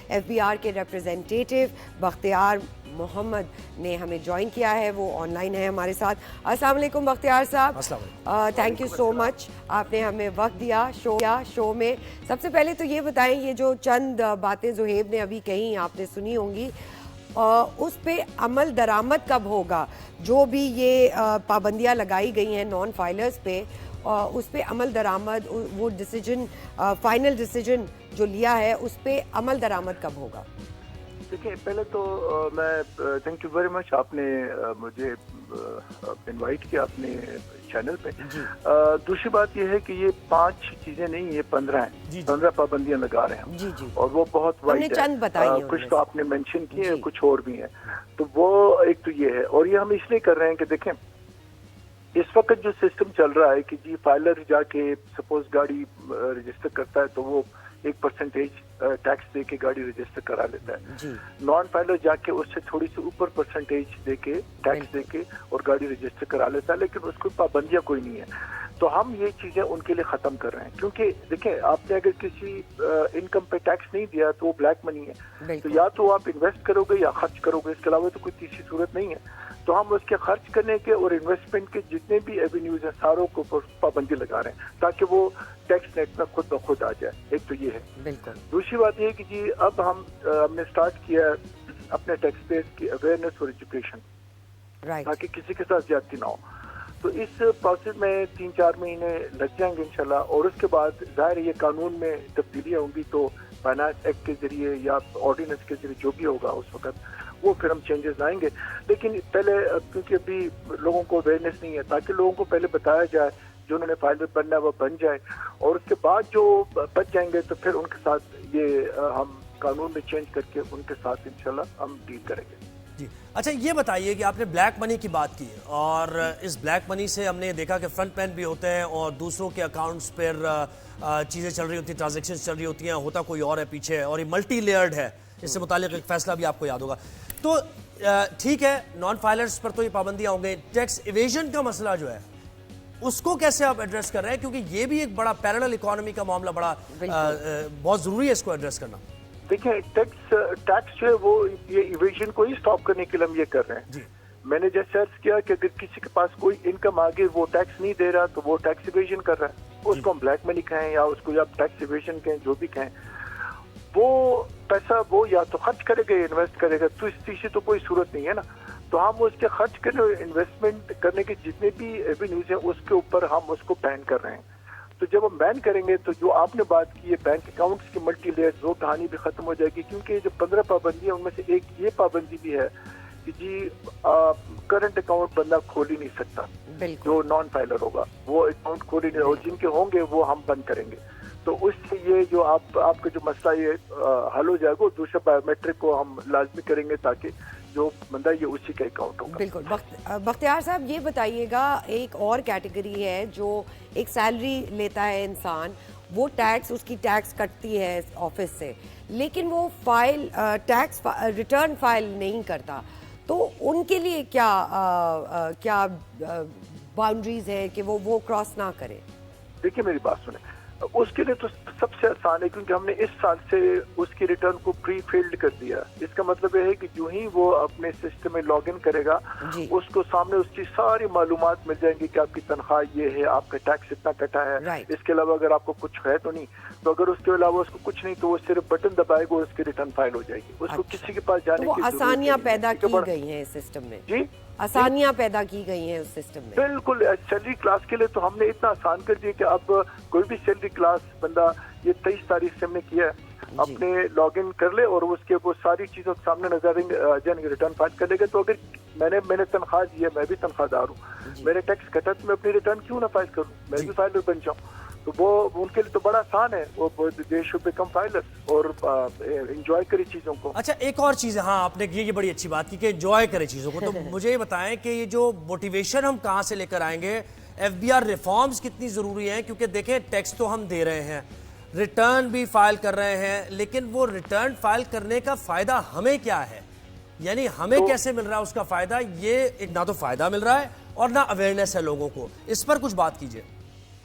FBR کے ریپرزینٹیٹیو بختیار محمد نے ہمیں جوائن کیا ہے، وہ آن لائن ہے ہمارے ساتھ۔ السلام علیکم بختیار صاحب، تھینک یو سو مچ، آپ نے ہمیں وقت دیا شو میں۔ سب سے پہلے تو یہ بتائیں، یہ جو چند باتیں زہیب نے ابھی کہیں آپ نے سنی ہوں گی، اس پہ عمل درآمد کب ہوگا؟ جو بھی یہ پابندیاں لگائی گئی ہیں نان فائلرز پہ، اس پہ عمل درآمد، وہ ڈیسیجن، فائنل ڈیسیجن جو لیا ہے، اس پہ عمل درآمد کب ہوگا؟ دیکھیں، پہلے تو میں تھینک یو ویری مچ، آپ نے مجھے انوائٹ کیا اپنے چینل پہ۔ دوسری بات یہ ہے کہ یہ 5 چیزیں نہیں، یہ 15 ہیں، 15 پابندیاں لگا رہے ہیں، اور وہ بہت وائڈ ہے، کچھ تو آپ نے مینشن کیے، کچھ اور بھی ہیں۔ تو وہ ایک تو یہ ہے، اور یہ ہم اس لیے کر رہے ہیں کہ دیکھیں اس وقت جو سسٹم چل رہا ہے کہ جی فائلر جا کے سپوز گاڑی رجسٹر کرتا ہے تو وہ 1% ٹیکس دے کے گاڑی رجسٹر کرا لیتا ہے، نان فائلر جا کے اس سے تھوڑی سی اوپر پرسنٹیج دے کے ٹیکس دے کے اور گاڑی رجسٹر کرا لیتا ہے، لیکن اس کو پابندیاں کوئی نہیں ہے۔ تو ہم یہ چیزیں ان کے لیے ختم کر رہے ہیں، کیونکہ دیکھیں آپ نے اگر کسی انکم پہ ٹیکس نہیں دیا تو وہ بلیک منی ہے، تو یا تو آپ انویسٹ کرو گے یا خرچ کرو گے، اس کے علاوہ تو کوئی تیسری صورت نہیں ہے۔ تو ہم اس کے خرچ کرنے کے اور انویسٹمنٹ کے جتنے بھی ایونیوز ہیں ساروں کو پابندی لگا رہے ہیں تاکہ وہ ٹیکس نیٹ میں خود بخود آ جائے۔ ایک تو یہ ہے۔ دوسری بات یہ ہے کہ جی اب ہم نے سٹارٹ کیا اپنے ٹیکس پیئرز کی اویئرنیس اور ایجوکیشن، تاکہ کسی کے ساتھ زیادتی نہ ہو۔ تو اس پروسیس میں 3-4 مہینے لگ جائیں گے انشاءاللہ، اور اس کے بعد ظاہر یہ قانون میں تبدیلیاں ہوں گی تو فائنانس ایکٹ کے ذریعے یا آرڈیننس کے ذریعے جو بھی ہوگا اس وقت وہ پھر ہم چینجز لائیں گے۔ لیکن پہلے کیونکہ ابھی لوگوں کو اویئرنیس نہیں ہے، تاکہ لوگوں کو پہلے بتایا جائے، جو انہوں نے فائلر بننا ہے وہ بن جائے، اور اس کے بعد جو بچ جائیں گے تو پھر ان کے ساتھ یہ ہم قانون میں چینج کر کے ان کے ساتھ انشاءاللہ ہم ڈیل کریں گے۔ جی اچھا، یہ بتائیے کہ آپ نے بلیک منی کی بات کی، اور اس بلیک منی سے ہم نے دیکھا کہ فرنٹ مین بھی ہوتے ہیں اور دوسروں کے اکاؤنٹس پر چیزیں چل رہی ہوتی ہیں، ٹرانزیکشن چل رہی ہوتی ہیں، ہوتا کوئی اور ہے پیچھے، اور یہ ملٹی لیئرڈ ہے۔ اس سے متعلق ایک فیصلہ بھی آپ کو یاد ہوگا۔ تو ٹھیک ہے، نان فائلرز پر تو یہ پابندیاں ہوں گئی، ٹیکس ایویژن کا مسئلہ جو ہے اس کو کیسے آپ ایڈریس کر رہے ہیں؟ کیونکہ یہ بھی ایک بڑا پیرلل اکانومی کا معاملہ، بہت ضروری ہے اس کو ایڈریس کرنا۔ دیکھیں ٹیکس جو ہے وہ یہ ایویژن کو ہی سٹاپ کرنے کے لیے ہم یہ کر رہے ہیں۔ میں نے جیسے عرض کیا کہ اگر کسی کے پاس کوئی انکم آگے وہ ٹیکس نہیں دے رہا تو وہ ٹیکس ایویژن کر رہا ہے، اس کو ہم بلیک منی کہیں یا اس کو آپ ٹیکس ایویژن کہیں، جو بھی کہیں، وہ پیسہ وہ یا تو خرچ کرے گا یا انویسٹ کرے گا، تو اس تیسری تو کوئی صورت نہیں ہے نا۔ تو ہم اس کے خرچ کرنے اور انویسٹمنٹ کرنے کے جتنے بھی ایونیوز ہیں اس کے اوپر ہم اس کو بین کر رہے ہیں۔ تو جب ہم بین کریں گے تو جو آپ نے بات کی ہے بینک اکاؤنٹس کی ملٹی لیئر، وہ کہانی بھی ختم ہو جائے گی، کیونکہ یہ جو 15 پابندیاں ان میں سے ایک یہ پابندی بھی ہے کہ جی کرنٹ اکاؤنٹ بندہ کھول ہی نہیں سکتا، جو نان فائلر ہوگا وہ اکاؤنٹ کھول ہی نہیں، اور جن کے ہوں گے وہ ہم بند کریں گے۔ تو اس سے یہ جو آپ کا جو مسئلہ یہ حل ہو جائے گا، دوسرے بایو میٹرک کو ہم لازمی کریں گے تاکہ جو بندہ یہ اسی کا اکاؤنٹ ہوگا۔ بالکل۔ بختیار صاحب یہ بتائیے گا، ایک اور کیٹیگری ہے جو ایک سیلری لیتا ہے انسان، وہ ٹیکس، اس کی ٹیکس کٹتی ہے آفس سے، لیکن وہ ٹیکس ریٹرن فائل نہیں کرتا، تو ان کے لیے کیا باؤنڈریز ہے کہ وہ کراس نہ کرے؟ دیکھیے میری بات سنیں، اس کے لیے تو سب سے آسان ہے، کیونکہ ہم نے اس سال سے اس کی ریٹرن کو پری فیلڈ کر دیا۔ اس کا مطلب یہ ہے کہ جو ہی وہ اپنے سسٹم میں لاگ ان کرے گا اس کو سامنے اس کی ساری معلومات مل جائیں گی کہ آپ کی تنخواہ یہ ہے، آپ کا ٹیکس اتنا کٹا ہے، اس کے علاوہ اگر آپ کو کچھ ہے تو نہیں، تو اگر اس کے علاوہ اس کو کچھ نہیں تو وہ صرف بٹن دبائے گا اور اس کی ریٹرن فائل ہو جائے گی، اس کو کسی کے پاس جانے کی ضرورت نہیں۔ آسانیاں پیدا کی گئی ہیں اس سسٹم میں، جی آسانیاں پیدا کی گئی ہیں اس سسٹم میں۔ بالکل، سیلری کلاس کے لیے تو ہم نے اتنا آسان کر دیا کہ اب کوئی بھی سیلری کلاس بندہ یہ 23 تاریخ سے ہم نے کیا ہے، اپنے لاگ ان کر لے اور اس کے وہ ساری چیزوں کے سامنے نظر جائیں گے، ریٹرن فائل کر لے گا۔ تو اگر میں نے تنخواہ دی ہے، میں بھی تنخواہ دار ہوں، میں نے ٹیکس کٹا تو میں اپنی ریٹرن کیوں نہ فائل کروں، میں بھی فائلر بن جاؤں۔ تو وہ ان کے لیے تو بڑا آسان ہے، وہ دے شوڈ بیکم فائلر اور انجوائے کرے چیزوں کو۔ اچھا ایک اور چیز ہے، ہاں آپ نے یہ بڑی اچھی بات کی کہ انجوائے کرے چیزوں کو، تو مجھے یہ بتائیں کہ یہ جو موٹیویشن ہم کہاں سے لے کر آئیں گے؟ FBR ریفارمز کتنی ضروری ہیں؟ کیونکہ دیکھیں ٹیکس تو ہم دے رہے ہیں، ریٹرن بھی فائل کر رہے ہیں، لیکن وہ ریٹرن فائل کرنے کا فائدہ ہمیں کیا ہے؟ یعنی ہمیں کیسے مل رہا ہے اس کا فائدہ؟ یہ ایک نہ تو فائدہ مل رہا ہے اور نہ اویئرنیس ہے لوگوں کو، اس پر کچھ بات کیجئے۔